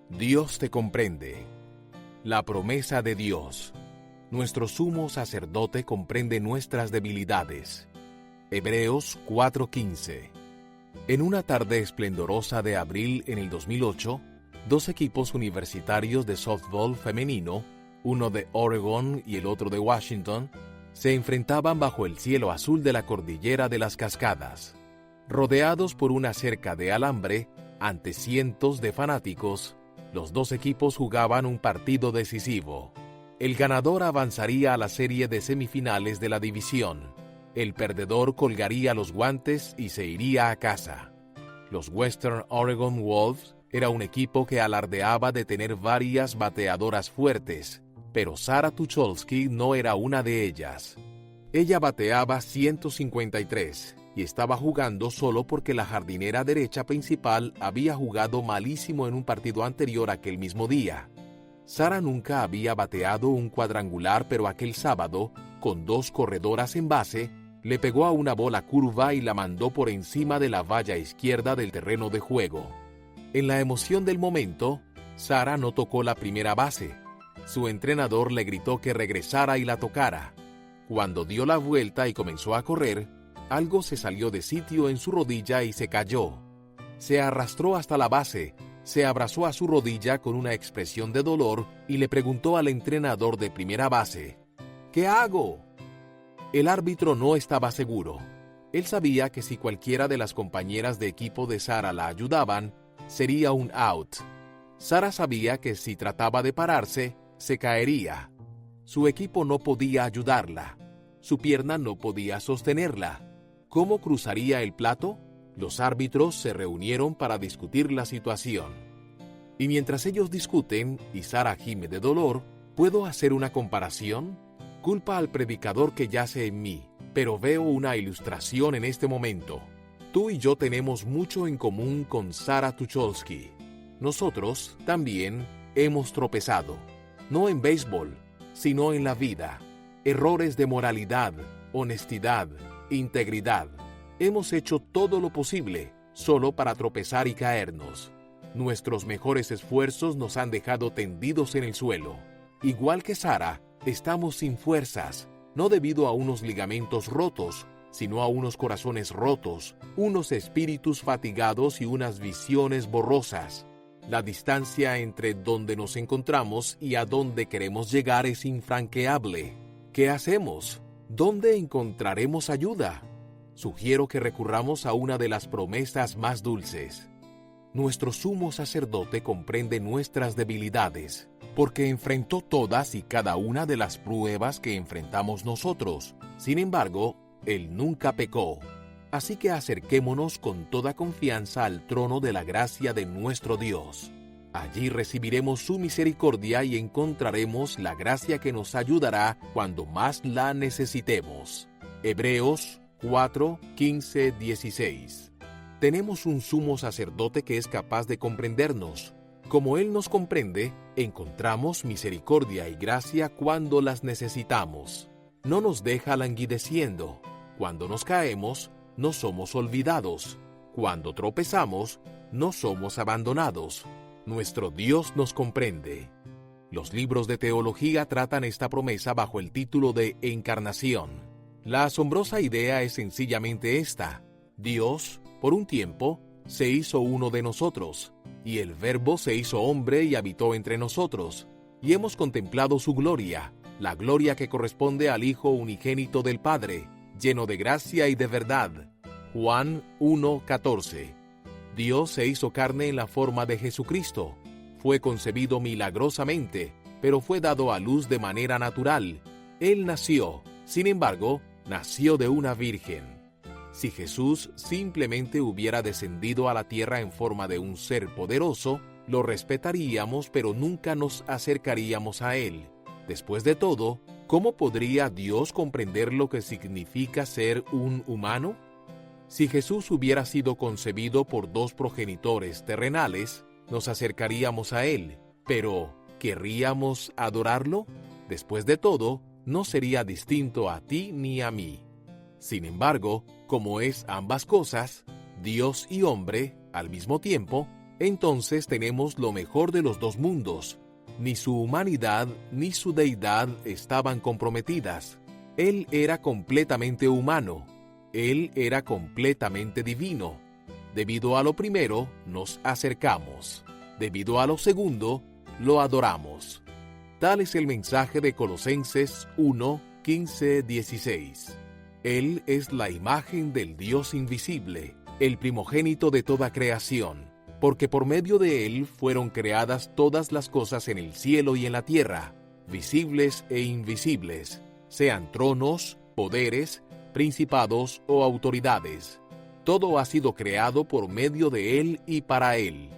Dios te comprende. La promesa de Dios. Nuestro sumo sacerdote comprende nuestras debilidades. Hebreos 4:15. En una tarde esplendorosa de abril en el 2008, dos equipos universitarios de softball femenino, uno de Oregon y el otro de Washington, se enfrentaban bajo el cielo azul de la cordillera de las Cascadas. Rodeados por una cerca de alambre, ante cientos de fanáticos, los dos equipos jugaban un partido decisivo. El ganador avanzaría a la serie de semifinales de la división. El perdedor colgaría los guantes y se iría a casa. Los Western Oregon Wolves era un equipo que alardeaba de tener varias bateadoras fuertes, pero Sarah Tucholsky no era una de ellas. Ella bateaba 153 y estaba jugando solo porque la jardinera derecha principal había jugado malísimo en un partido anterior aquel mismo día. Sarah nunca había bateado un cuadrangular, pero aquel sábado, con dos corredoras en base, le pegó a una bola curva y la mandó por encima de la valla izquierda del terreno de juego. En la emoción del momento, Sarah no tocó la primera base. Su entrenador le gritó que regresara y la tocara. Cuando dio la vuelta y comenzó a correr, algo se salió de sitio en su rodilla y se cayó. Se arrastró hasta la base, se abrazó a su rodilla con una expresión de dolor y le preguntó al entrenador de primera base, ¿qué hago? El árbitro no estaba seguro. Él sabía que si cualquiera de las compañeras de equipo de Sarah la ayudaban, sería un out. Sarah sabía que si trataba de pararse, se caería. Su equipo no podía ayudarla. Su pierna no podía sostenerla. ¿Cómo cruzaría el plato? Los árbitros se reunieron para discutir la situación. Y mientras ellos discuten y Sarah gime de dolor, ¿puedo hacer una comparación? Culpa al predicador que yace en mí, pero veo una ilustración en este momento. Tú y yo tenemos mucho en común con Sarah Tucholsky. Nosotros también hemos tropezado, no en béisbol, sino en la vida. Errores de moralidad, honestidad, integridad. Hemos hecho todo lo posible solo para tropezar y caernos. Nuestros mejores esfuerzos nos han dejado tendidos en el suelo. Igual que Sarah, estamos sin fuerzas, no debido a unos ligamentos rotos, sino a unos corazones rotos, unos espíritus fatigados y unas visiones borrosas. La distancia entre donde nos encontramos y a donde queremos llegar es infranqueable. ¿Qué hacemos? ¿Dónde encontraremos ayuda? Sugiero que recurramos a una de las promesas más dulces. Nuestro sumo sacerdote comprende nuestras debilidades, porque enfrentó todas y cada una de las pruebas que enfrentamos nosotros. Sin embargo, Él nunca pecó. Así que acerquémonos con toda confianza al trono de la gracia de nuestro Dios. Allí recibiremos su misericordia y encontraremos la gracia que nos ayudará cuando más la necesitemos. Hebreos 4, 15, 16. Tenemos un sumo sacerdote que es capaz de comprendernos. Como Él nos comprende, encontramos misericordia y gracia cuando las necesitamos. No nos deja languideciendo. Cuando nos caemos, no somos olvidados. Cuando tropezamos, no somos abandonados. Nuestro Dios nos comprende. Los libros de teología tratan esta promesa bajo el título de encarnación. La asombrosa idea es sencillamente esta: Dios, por un tiempo, se hizo uno de nosotros, y el Verbo se hizo hombre y habitó entre nosotros, y hemos contemplado su gloria, la gloria que corresponde al Hijo unigénito del Padre, lleno de gracia y de verdad. Juan 1:14. Dios se hizo carne en la forma de Jesucristo. Fue concebido milagrosamente, pero fue dado a luz de manera natural. Él nació, sin embargo, nació de una virgen. Si Jesús simplemente hubiera descendido a la tierra en forma de un ser poderoso, lo respetaríamos, pero nunca nos acercaríamos a Él. Después de todo, ¿cómo podría Dios comprender lo que significa ser un humano? Si Jesús hubiera sido concebido por dos progenitores terrenales, nos acercaríamos a Él, pero ¿querríamos adorarlo? Después de todo, no sería distinto a ti ni a mí. Sin embargo, como es ambas cosas, Dios y hombre, al mismo tiempo, Entonces tenemos lo mejor de los dos mundos. Ni su humanidad ni su deidad estaban comprometidas. Él era completamente humano. Él era completamente divino. Debido a lo primero, nos acercamos. Debido a lo segundo, lo adoramos. Tal es el mensaje de Colosenses 1, 15, 16. Él es la imagen del Dios invisible, el primogénito de toda creación, porque por medio de Él fueron creadas todas las cosas en el cielo y en la tierra, visibles e invisibles, sean tronos, poderes, principados o autoridades. Todo ha sido creado por medio de Él y para Él.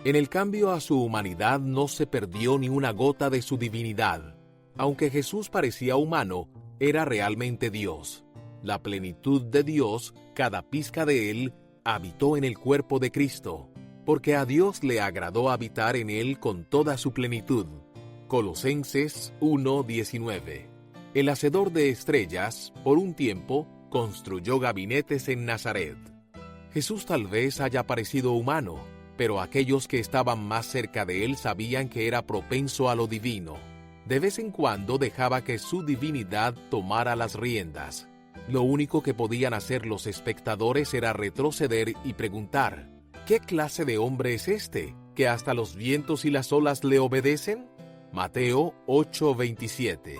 En el cambio a su humanidad no se perdió ni una gota de su divinidad. Aunque Jesús parecía humano, era realmente Dios. La plenitud de Dios, cada pizca de Él, habitó en el cuerpo de Cristo, porque a Dios le agradó habitar en Él con toda su plenitud. Colosenses 1:19. El hacedor de estrellas, por un tiempo, construyó gabinetes en Nazaret. Jesús tal vez haya parecido humano, pero aquellos que estaban más cerca de Él sabían que era propenso a lo divino. De vez en cuando dejaba que su divinidad tomara las riendas. Lo único que podían hacer los espectadores era retroceder y preguntar: ¿qué clase de hombre es este, que hasta los vientos y las olas le obedecen? Mateo 8:27.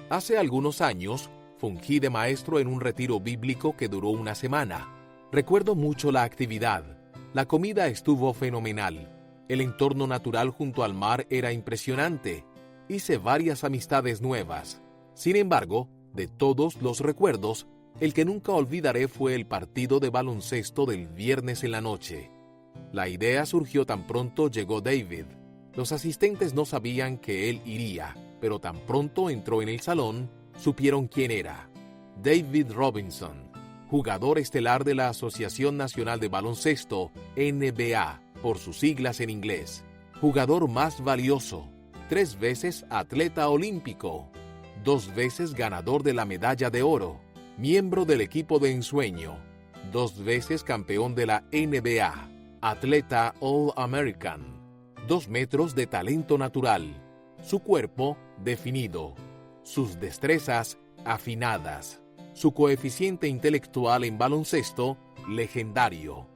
Hace algunos años, fungí de maestro en un retiro bíblico que duró una semana. Recuerdo mucho la actividad. La comida estuvo fenomenal. El entorno natural junto al mar era impresionante. Hice varias amistades nuevas. Sin embargo, de todos los recuerdos, el que nunca olvidaré fue el partido de baloncesto del viernes en la noche. La idea surgió tan pronto llegó David. Los asistentes no sabían que él iría, pero tan pronto entró en el salón, supieron quién era. David Robinson, jugador estelar de la Asociación Nacional de Baloncesto, NBA, por sus siglas en inglés. Jugador más valioso, 3 veces atleta olímpico, 2 veces ganador de la medalla de oro, miembro del equipo de ensueño, 2 veces campeón de la NBA, atleta All-American, 2 metros de talento natural, su cuerpo definido, sus destrezas afinadas, su coeficiente intelectual en baloncesto legendario.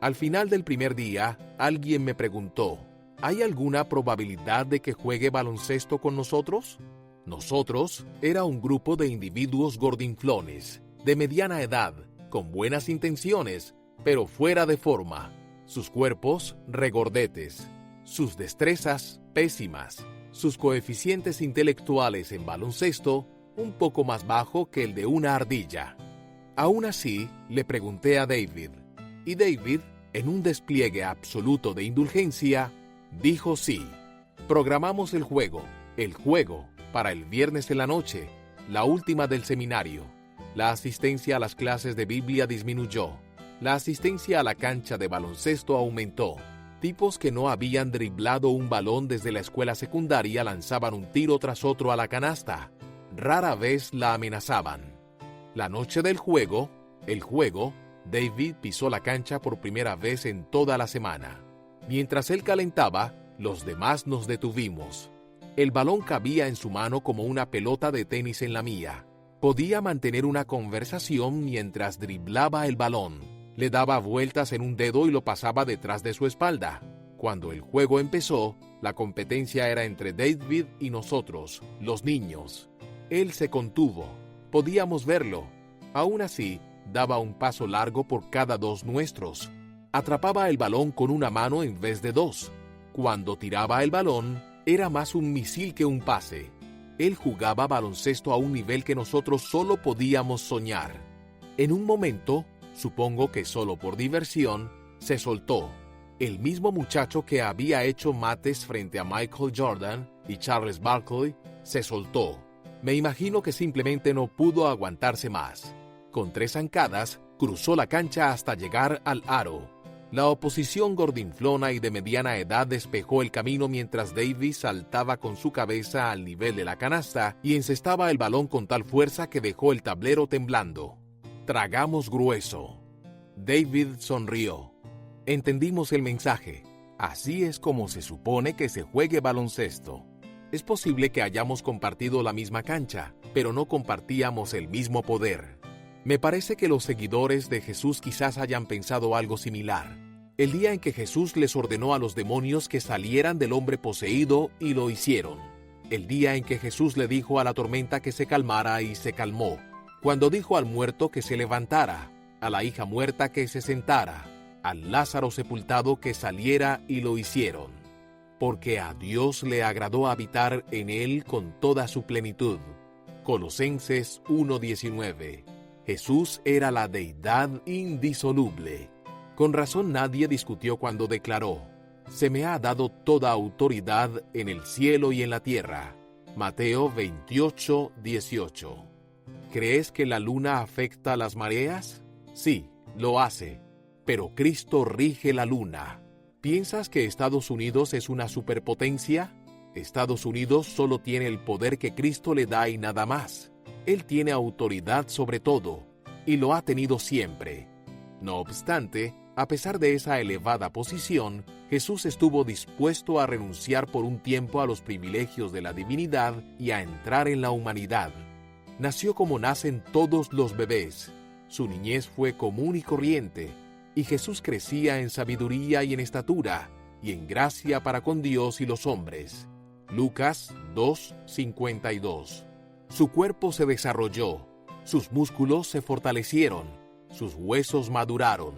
Al final del primer día, alguien me preguntó: ¿hay alguna probabilidad de que juegue baloncesto con nosotros? Nosotros era un grupo de individuos gordinflones, de mediana edad, con buenas intenciones, pero fuera de forma. Sus cuerpos regordetes, sus destrezas pésimas, sus coeficientes intelectuales en baloncesto un poco más bajo que el de una ardilla. Aún así, le pregunté a David, y David, en un despliegue absoluto de indulgencia, dijo sí. Programamos el juego, para el viernes en la noche, la última del seminario. La asistencia a las clases de Biblia disminuyó. La asistencia a la cancha de baloncesto aumentó. Tipos que no habían driblado un balón desde la escuela secundaria lanzaban un tiro tras otro a la canasta. Rara vez la amenazaban. La noche del juego, David pisó la cancha por primera vez en toda la semana. Mientras él calentaba, los demás nos detuvimos. El balón cabía en su mano como una pelota de tenis en la mía. Podía mantener una conversación mientras driblaba el balón. Le daba vueltas en un dedo y lo pasaba detrás de su espalda. Cuando el juego empezó, la competencia era entre David y nosotros, los niños. Él se contuvo. Podíamos verlo. Aún así, daba un paso largo por cada 2 nuestros. Atrapaba el balón con una mano en vez de 2. Cuando tiraba el balón, era más un misil que un pase. Él jugaba baloncesto a un nivel que nosotros solo podíamos soñar. En un momento, supongo que solo por diversión, se soltó. El mismo muchacho que había hecho mates frente a Michael Jordan y Charles Barkley se soltó. Me imagino que simplemente no pudo aguantarse más. Con 3 zancadas, cruzó la cancha hasta llegar al aro. La oposición gordinflona y de mediana edad despejó el camino mientras David saltaba con su cabeza al nivel de la canasta y encestaba el balón con tal fuerza que dejó el tablero temblando. Tragamos grueso. David sonrió. Entendimos el mensaje. Así es como se supone que se juegue baloncesto. Es posible que hayamos compartido la misma cancha, pero no compartíamos el mismo poder. Me parece que los seguidores de Jesús quizás hayan pensado algo similar. El día en que Jesús les ordenó a los demonios que salieran del hombre poseído, y lo hicieron. El día en que Jesús le dijo a la tormenta que se calmara, y se calmó. Cuando dijo al muerto que se levantara, a la hija muerta que se sentara, al Lázaro sepultado que saliera, y lo hicieron. Porque a Dios le agradó habitar en él con toda su plenitud. Colosenses 1:19. Jesús era la deidad indisoluble. Con razón nadie discutió cuando declaró: «Se me ha dado toda autoridad en el cielo y en la tierra». Mateo 28:18. ¿Crees que la luna afecta a las mareas? Sí, lo hace. Pero Cristo rige la luna. ¿Piensas que Estados Unidos es una superpotencia? Estados Unidos solo tiene el poder que Cristo le da y nada más. Él tiene autoridad sobre todo, y lo ha tenido siempre. No obstante, a pesar de esa elevada posición, Jesús estuvo dispuesto a renunciar por un tiempo a los privilegios de la divinidad y a entrar en la humanidad. Nació como nacen todos los bebés. Su niñez fue común y corriente, y Jesús crecía en sabiduría y en estatura, y en gracia para con Dios y los hombres. Lucas 2:52. Su cuerpo se desarrolló, sus músculos se fortalecieron, sus huesos maduraron.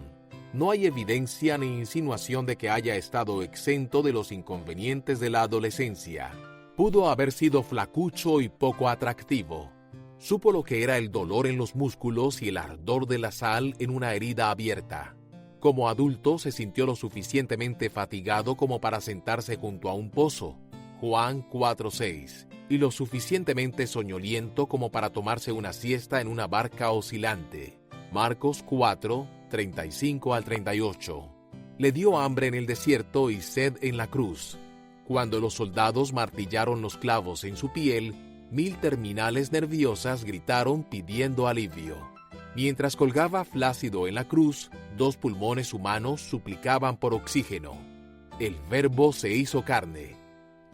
No hay evidencia ni insinuación de que haya estado exento de los inconvenientes de la adolescencia. Pudo haber sido flacucho y poco atractivo. Supo lo que era el dolor en los músculos y el ardor de la sal en una herida abierta. Como adulto se sintió lo suficientemente fatigado como para sentarse junto a un pozo, Juan 4:6, y lo suficientemente soñoliento como para tomarse una siesta en una barca oscilante, Marcos 4:35-38. Le dio hambre en el desierto y sed en la cruz. Cuando los soldados martillaron los clavos en su piel, 1000 terminales nerviosas gritaron pidiendo alivio. Mientras colgaba flácido en la cruz, 2 pulmones humanos suplicaban por oxígeno. El Verbo se hizo carne.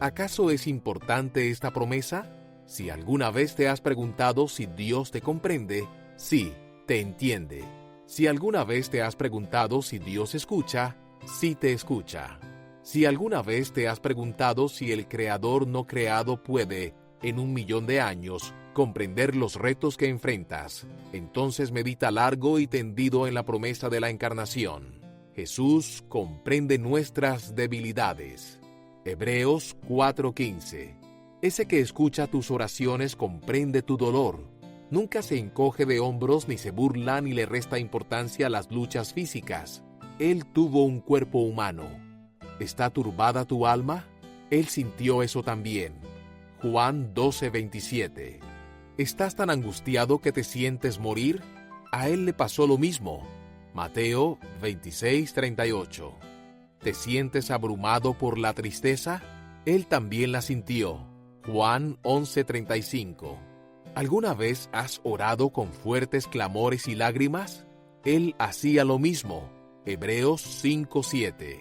¿Acaso es importante esta promesa? Si alguna vez te has preguntado si Dios te comprende, sí, te entiende. Si alguna vez te has preguntado si Dios escucha, sí te escucha. Si alguna vez te has preguntado si el Creador no creado puede, en 1.000.000 de años, comprender los retos que enfrentas, entonces medita largo y tendido en la promesa de la encarnación. Jesús comprende nuestras debilidades. Hebreos 4:15. Ese que escucha tus oraciones comprende tu dolor. Nunca se encoge de hombros ni se burla ni le resta importancia a las luchas físicas. Él tuvo un cuerpo humano. ¿Está turbada tu alma? Él sintió eso también. Juan 12:27. ¿Estás tan angustiado que te sientes morir? A él le pasó lo mismo. Mateo 26:38. ¿Te sientes abrumado por la tristeza? Él también la sintió. Juan 11:35. ¿Alguna vez has orado con fuertes clamores y lágrimas? Él hacía lo mismo. Hebreos 5:7.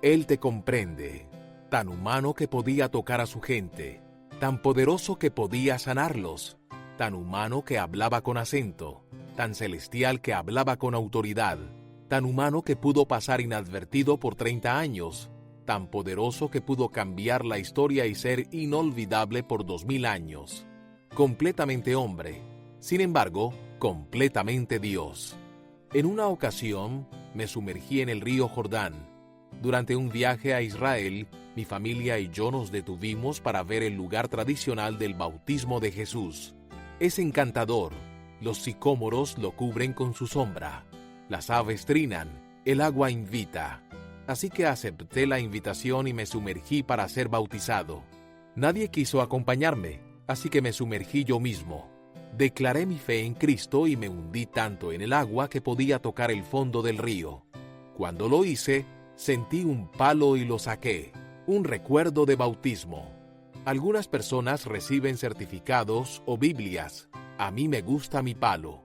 Él te comprende. Tan humano que podía tocar a su gente, tan poderoso que podía sanarlos, tan humano que hablaba con acento, tan celestial que hablaba con autoridad, tan humano que pudo pasar inadvertido por 30 años, tan poderoso que pudo cambiar la historia y ser inolvidable por 2000 años. Completamente hombre, sin embargo, completamente Dios. En una ocasión, me sumergí en el río Jordán. Durante un viaje a Israel, mi familia y yo nos detuvimos para ver el lugar tradicional del bautismo de Jesús. Es encantador. Los sicómoros lo cubren con su sombra. Las aves trinan. El agua invita. Así que acepté la invitación y me sumergí para ser bautizado. Nadie quiso acompañarme, así que me sumergí yo mismo. Declaré mi fe en Cristo y me hundí tanto en el agua que podía tocar el fondo del río. Cuando lo hice, sentí un palo y lo saqué. Un recuerdo de bautismo. Algunas personas reciben certificados o Biblias. A mí me gusta mi palo.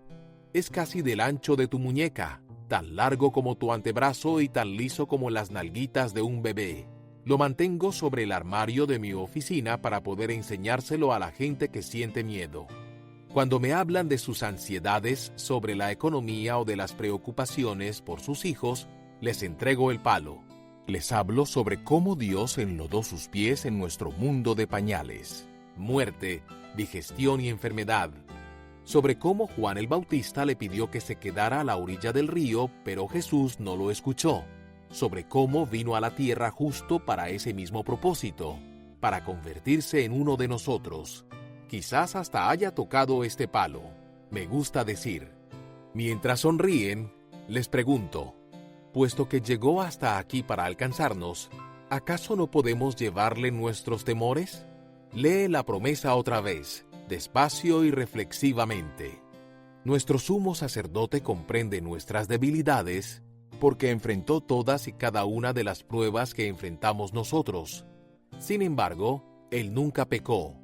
Es casi del ancho de tu muñeca. tan largo como tu antebrazo y tan liso como las nalguitas de un bebé. Lo mantengo sobre el armario de mi oficina para poder enseñárselo a la gente que siente miedo. Cuando me hablan de sus ansiedades sobre la economía o de las preocupaciones por sus hijos, les entrego el palo. Les hablo sobre cómo Dios enlodó sus pies en nuestro mundo de pañales, muerte, digestión y enfermedad. Sobre cómo Juan el Bautista le pidió que se quedara a la orilla del río, pero Jesús no lo escuchó. Sobre cómo vino a la tierra justo para ese mismo propósito, para convertirse en uno de nosotros. Quizás hasta haya tocado este palo. Me gusta decir. Mientras sonríen, les pregunto, puesto que llegó hasta aquí para alcanzarnos, ¿acaso no podemos llevarle nuestros temores? Lee la promesa otra vez, despacio y reflexivamente. Nuestro sumo sacerdote comprende nuestras debilidades porque enfrentó todas y cada una de las pruebas que enfrentamos nosotros. Sin embargo, él nunca pecó.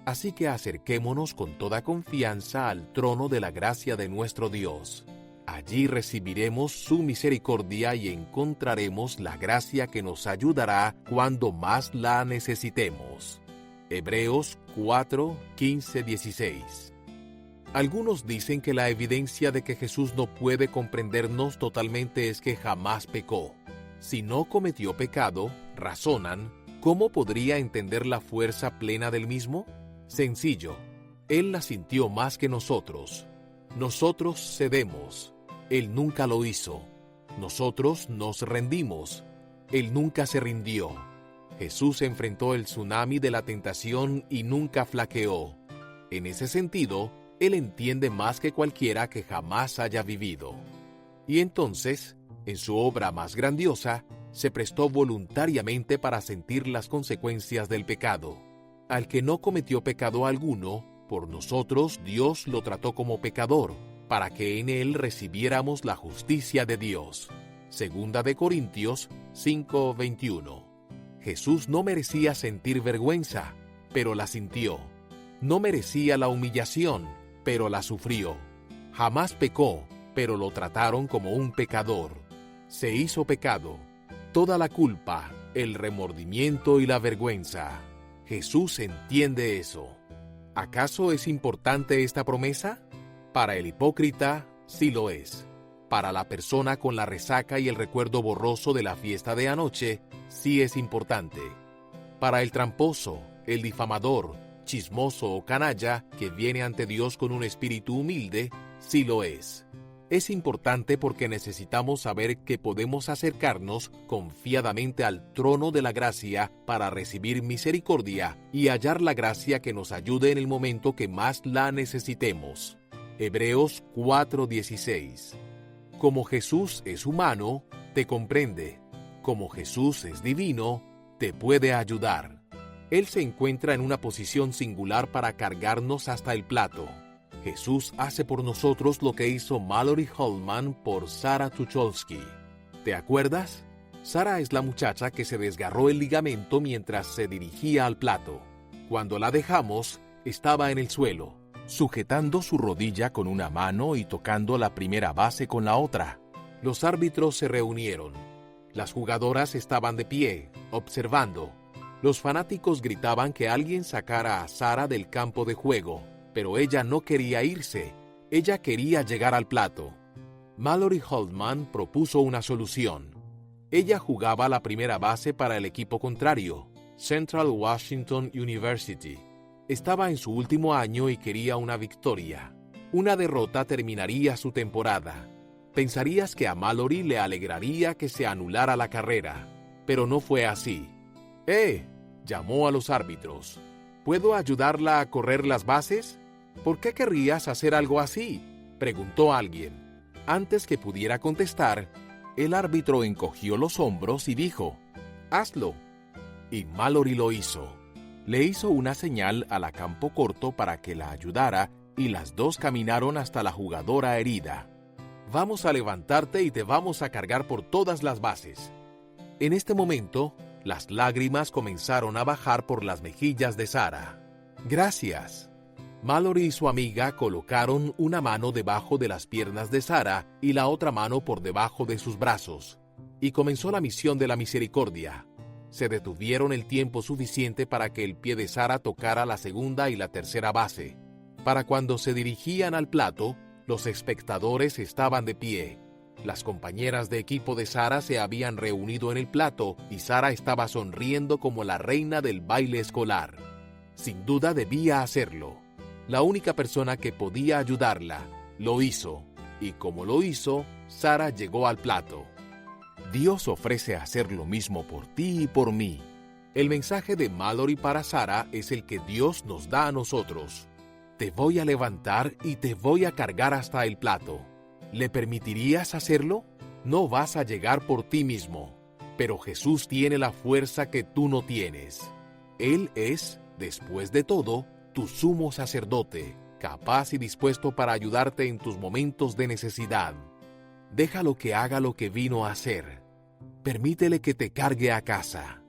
Así que acerquémonos con toda confianza al trono de la gracia de nuestro Dios. Allí recibiremos su misericordia y encontraremos la gracia que nos ayudará cuando más la necesitemos. Hebreos 4, 15, 16. Algunos dicen que la evidencia de que Jesús no puede comprendernos totalmente es que jamás pecó. Si no cometió pecado, razonan, ¿cómo podría entender la fuerza plena del mismo? Sencillo, Él la sintió más que nosotros. Nosotros cedemos, Él nunca lo hizo. Nosotros nos rendimos, Él nunca se rindió. Jesús enfrentó el tsunami de la tentación y nunca flaqueó. En ese sentido, Él entiende más que cualquiera que jamás haya vivido. Y entonces, en su obra más grandiosa, se prestó voluntariamente para sentir las consecuencias del pecado. Al que no cometió pecado alguno, por nosotros Dios lo trató como pecador, para que en él recibiéramos la justicia de Dios. Segunda de Corintios 5:21. Jesús no merecía sentir vergüenza, pero la sintió. No merecía la humillación, pero la sufrió. Jamás pecó, pero lo trataron como un pecador. Se hizo pecado. Toda la culpa, el remordimiento y la vergüenza. Jesús entiende eso. ¿Acaso es importante esta promesa? Para el hipócrita, sí lo es. Para la persona con la resaca y el recuerdo borroso de la fiesta de anoche, sí es importante. Para el tramposo, el difamador, chismoso o canalla que viene ante Dios con un espíritu humilde, sí lo es. Es importante porque necesitamos saber que podemos acercarnos confiadamente al trono de la gracia para recibir misericordia y hallar la gracia que nos ayude en el momento que más la necesitemos. Hebreos 4:16. Como Jesús es humano, te comprende. Como Jesús es divino, te puede ayudar. Él se encuentra en una posición singular para cargarnos hasta el plato. Jesús hace por nosotros lo que hizo Mallory Holman por Sarah Tucholsky. ¿Te acuerdas? Sarah es la muchacha que se desgarró el ligamento mientras se dirigía al plato. Cuando la dejamos, estaba en el suelo, sujetando su rodilla con una mano y tocando la primera base con la otra. Los árbitros se reunieron. Las jugadoras estaban de pie, observando. Los fanáticos gritaban que alguien sacara a Sarah del campo de juego. Pero ella no quería irse, ella quería llegar al plato. Mallory Holman propuso una solución. Ella jugaba la primera base para el equipo contrario, Central Washington University. Estaba en su último año y quería una victoria. Una derrota terminaría su temporada. Pensarías que a Mallory le alegraría que se anulara la carrera, pero no fue así. Llamó a los árbitros. ¿Puedo ayudarla a correr las bases? ¿Por qué querrías hacer algo así?, preguntó alguien. Antes que pudiera contestar, el árbitro encogió los hombros y dijo, «Hazlo». Y Mallory lo hizo. Le hizo una señal a la campo corto para que la ayudara y las dos caminaron hasta la jugadora herida. «Vamos a levantarte y te vamos a cargar por todas las bases». En este momento, las lágrimas comenzaron a bajar por las mejillas de Sarah. «Gracias». Mallory y su amiga colocaron una mano debajo de las piernas de Sara y la otra mano por debajo de sus brazos, y comenzó la misión de la misericordia. Se detuvieron el tiempo suficiente para que el pie de Sara tocara la segunda y la tercera base. Para cuando se dirigían al plato, los espectadores estaban de pie. Las compañeras de equipo de Sara se habían reunido en el plato y Sara estaba sonriendo como la reina del baile escolar. Sin duda debía hacerlo. La única persona que podía ayudarla lo hizo, y como lo hizo, Sara llegó al plato. Dios ofrece hacer lo mismo por ti y por mí. El mensaje de Mallory para Sara es el que Dios nos da a nosotros. Te voy a levantar y te voy a cargar hasta el plato. ¿Le permitirías hacerlo? No vas a llegar por ti mismo, pero Jesús tiene la fuerza que tú no tienes. Él es, después de todo, tu sumo sacerdote, capaz y dispuesto para ayudarte en tus momentos de necesidad. Déjalo que haga lo que vino a hacer. Permítele que te cargue a casa.